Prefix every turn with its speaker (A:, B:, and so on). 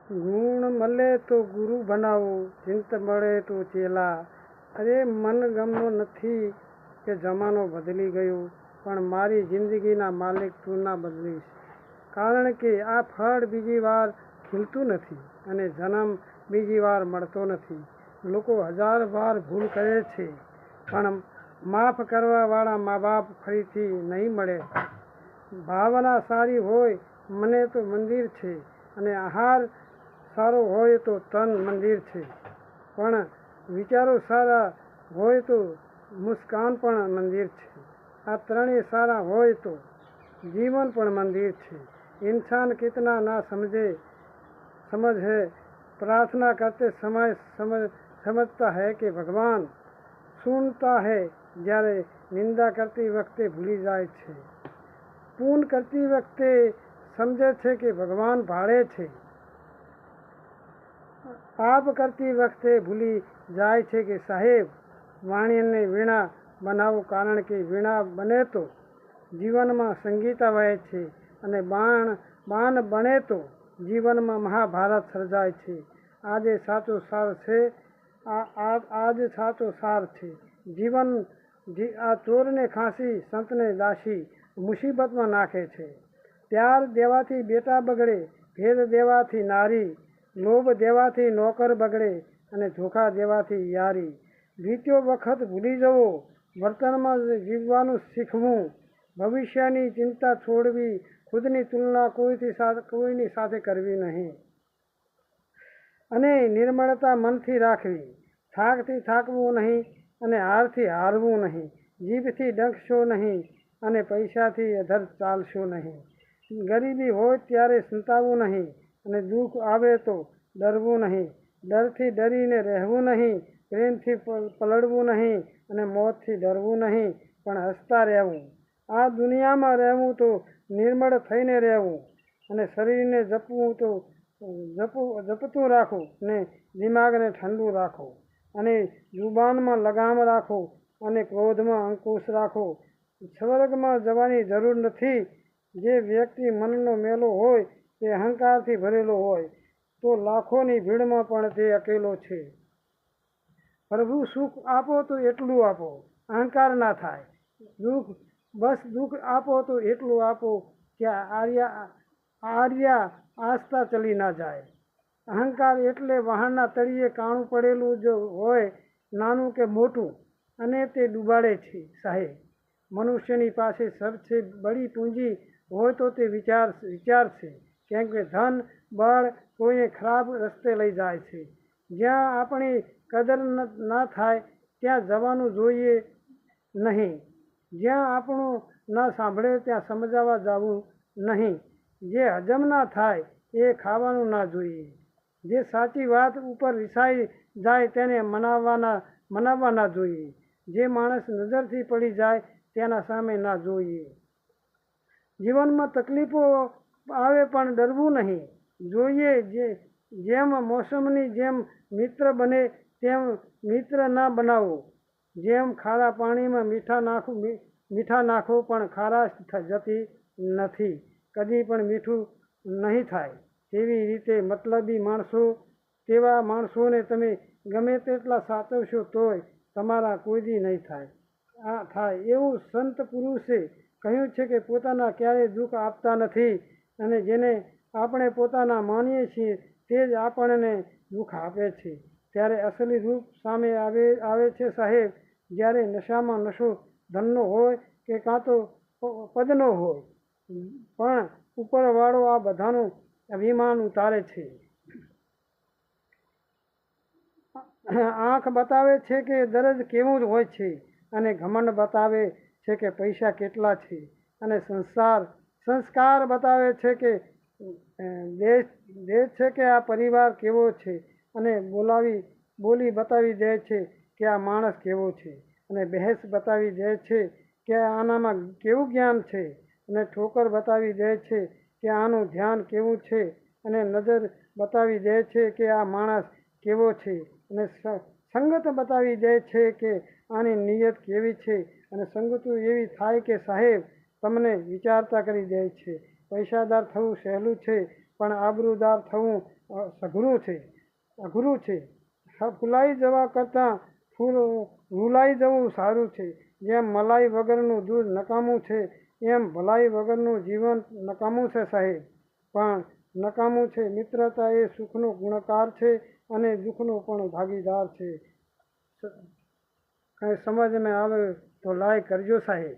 A: ગુણ મળે તો ગુરુ બનાવો, ચિંત મળે તો ચેલા. અરે મનગમનો નથી કે જમાનો બદલી ગયો, પણ મારી જિંદગીના માલિક તું ના બદલીશ. કારણ કે આ ફળ બીજી વાર ખીલતું નથી અને જન્મ બીજી વાર મળતો નથી. લોકો 1000 વાર ભૂલ કરે છે, પણ માફ કરવાવાળા મા બાપ ફરીથી નહીં મળે. ભાવના સારી હોય મને તો મંદિર છે, અને આહાર સારો હોય તો તન મંદિર છે. પણ વિચારો સારા હોય તો મુસ્કાન પણ મંદિર છે. આ ત્રણેય સારા હોય તો जीवन पण मंदिर છે. इंसान कितना ना समझ है, प्रार्थना करते समय समझता है कि भगवान सुनता है, જ્યારે નિંદા કરતી વખતે ભૂલી જાય છે. પૂન કરતી વખતે સમજે છે કે ભગવાન ભાળે છે. પાપ કરતી વખતે ભૂલી જાય છે કે સાહેબ વાણીને વીણા બનાવો, કારણ કે વીણા બને તો જીવનમાં સંગીતા વહે છે, અને બાણ બને તો જીવનમાં મહાભારત સર્જાય છે. આજે સાચો સાર છે, આજ સાચો સાર છે. જીવન આ ચોરને ખાંસી, સંતને દાસી મુસીબતમાં નાખે છે. પ્યાર દેવાથી બેટા બગડે, ભેદ દેવાથી નારી, લોભ દેવાથી નોકર બગડે, અને ધોખા દેવાથી યારી. વીત્યો વખત ભૂલી જવો, વર્તનમાં જીવવાનું શીખવું, ભવિષ્યની ચિંતા છોડવી, ખુદની તુલના કોઈની સાથે કરવી નહીં, અને નિર્મળતા મનથી રાખવી. થાકથી થાકવું નહીં, અને હારથી હારવું નહીં. જીભથી ડંખશો નહીં, અને પૈસાથી અધર ચાલશો નહીં. ગરીબી હોય ત્યારે સંતાવવું નહીં, અને દુઃખ આવે તો ડરવું નહીં. ડરથી ડરીને રહેવું નહીં, પ્રેમથી પલળવું નહીં, અને મોતથી ડરવું નહીં, પણ હસતા રહેવું. આ દુનિયામાં રહેવું તો નિર્મળ થઈને રહેવું, અને શરીરને જપતું રાખો, અને દિમાગને ઠંડુ રાખો, અને જુબાનમાં લગામ રાખો, અને ક્રોધમાં અંકુશ રાખો. સ્વર્ગમાં જવાની જરૂર નથી. જે વ્યક્તિ મનનો મેલો હોય, તે અહંકારથી ભરેલો હોય, તો લાખોની ભીડમાં પણ તે અકેલો છે. પ્રભુ સુખ આપો તો એટલું આપો, અહંકાર ના થાય. દુઃખ આપો તો એટલું આપો કે આર્યા આસ્થા ચલી ના જાય. અહંકાર એટલે વાહનના તળિયે કાણું પડેલું જ હોય, નાનું કે મોટું, અને તે ડૂબાડે છે. સાહેબ મનુષ્યની પાસે સબસે બડી પૂંજી હોય તો તે વિચાર છે, કેમ કે ધન બળ કોઈને ખરાબ રસ્તે લઈ જાય છે. જ્યાં આપણી કદર ના થાય ત્યાં જવાનું જોઈએ નહીં. જ્યાં આપણું ના સાંભળે ત્યાં સમજાવવા જવું નહીં. જે હજમ ના થાય એ ખાવાનું ના જોઈએ. જે સાચી વાત ઉપર રિસાઈ જાય તેને મનાવવા ના જોઈએ. જે માણસ નજરથી પડી જાય તેના સામે ના જોઈએ. જીવનમાં તકલીફો આવે પણ ડરવું નહીં જોઈએ. જેમ મોસમની જેમ મિત્ર બને તેમ મિત્ર ના બનાવો. જેમ ખારા પાણીમાં મીઠા નાખો પણ ખારાશ જતી નથી, કદી પણ મીઠું નહીં થાય. તેવી રીતે મતલબી તેવા માણસોને તમે ગમે તેટલા સાચવશો તોય તમારા કોઈ દી નહીં થાય. એવું સંત પુરુષે કહ્યું છે કે પોતાના ક્યારેય દુઃખ આપતા નથી, અને જેને આપણે પોતાના માનીએ છીએ તે જ આપણને દુઃખ આપે છે. ત્યારે અસલી રૂપ સામે આવે છે સાહેબ, જ્યારે નશામાં નશો ધનનો હોય કે કાં તો પદનો હોય, પણ ઉપરવાળો આ બધાનું અભિમાન ઉતારે છે. આંખ બતાવે છે કે દરદ કેવું હોય છે, અને ઘમંડ બતાવે છે કે પૈસા કેટલા છે, અને સંસ્કાર બતાવે છે કે દેશ છે કે આ પરિવાર કેવો છે, અને બોલી બતાવી દે છે કે આ માણસ કેવો છે, અને બહેસ બતાવી દે છે કે આનામાં કેવું જ્ઞાન છે, અને ઠોકર બતાવી દે છે કે આનું ધ્યાન કેવું છે, અને નજર બતાવી દે છે કે આ માણસ કેવો છે, અને સંગત બતાવી દે છે કે આની નિયત કેવી છે. અને સંગતો એવી થાય કે સાહેબ તમને વિચારતા કરી દે છે. પૈસાદાર થવું સહેલું છે, પણ આબરૂદાર થવું અઘરું છે. ફૂલાઈ જવા કરતાં રૂલાઈ જવું સારું છે. જેમ મલાઈ વગરનું દૂધ નકામું છે, એમ ભલાઈ વગરનું જીવન નકામું છે સાહેબ. પણ નકામું છે. મિત્રતા એ સુખનો ગુણકાર છે અને દુઃખનો પણ ભાગીદાર છે. કંઈ સમજમાં આવે તો લાઈક કરજો સાહેબ.